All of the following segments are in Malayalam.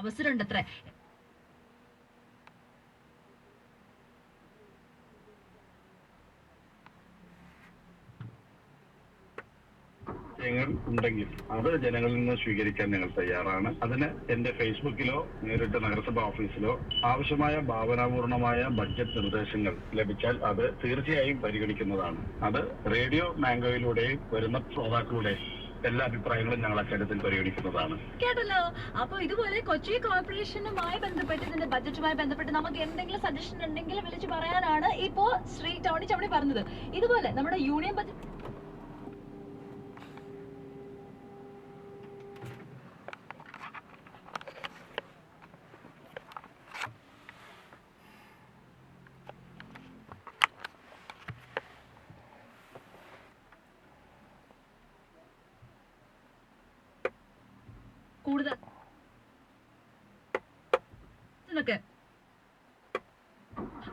അവസരമുണ്ട് അത്ര. ഉണ്ടെങ്കിൽ അത് ജനങ്ങളിൽ നിന്ന് സ്വീകരിക്കാൻ ഞങ്ങൾ തയ്യാറാണ്. അതിന് എന്റെ ഫേസ്ബുക്കിലോ നേരിട്ട് നഗരസഭാ ഓഫീസിലോ ആവശ്യമായ ഭാവനാപൂർണമായ ബഡ്ജറ്റ് നിർദ്ദേശങ്ങൾ ലഭിച്ചാൽ അത് തീർച്ചയായും പരിഗണിക്കുന്നതാണ്. അത് റേഡിയോ മാംഗോയിലൂടെയും വരുന്ന ശ്രോതാക്കളുടെയും എല്ലാ അഭിപ്രായങ്ങളും ഞങ്ങൾ അക്കാര്യത്തിൽ പരിഗണിക്കുന്നതാണ്. കേട്ടല്ലോ. അപ്പൊ ഇതുപോലെ കൊച്ചി കോർപ്പറേഷനുമായി ബന്ധപ്പെട്ട് ഇതിന്റെ ബജറ്റുമായി ബന്ധപ്പെട്ട് നമുക്ക് എന്തെങ്കിലും സജഷൻ ഉണ്ടെങ്കിൽ വിളിച്ചു പറയാനാണ് ഇപ്പോ ശ്രീ ടോണി ചമ്മണി പറഞ്ഞത്. ഇതുപോലെ നമ്മുടെ യൂണിയൻ ബജറ്റ് കൂടുതൽ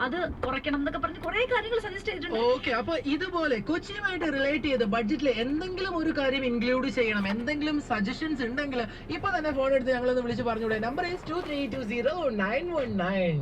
അത് കുറയ്ക്കണം എന്നൊക്കെ പറഞ്ഞ് കുറെ കാര്യങ്ങൾ സജസ്റ്റ് ചെയ്തിട്ടുണ്ട്. ഓക്കെ, അപ്പൊ ഇതുപോലെ കൊച്ചിയുമായിട്ട് റിലേറ്റ് ചെയ്ത് ബഡ്ജറ്റിൽ എന്തെങ്കിലും ഒരു കാര്യം ഇൻക്ലൂഡ് ചെയ്യണം, എന്തെങ്കിലും സജഷൻസ് ഉണ്ടെങ്കിൽ ഇപ്പൊ തന്നെ ഫോൺ എടുത്ത് ഞങ്ങളൊന്ന് വിളിച്ച് പറഞ്ഞൂടെ. Number is 2320 919.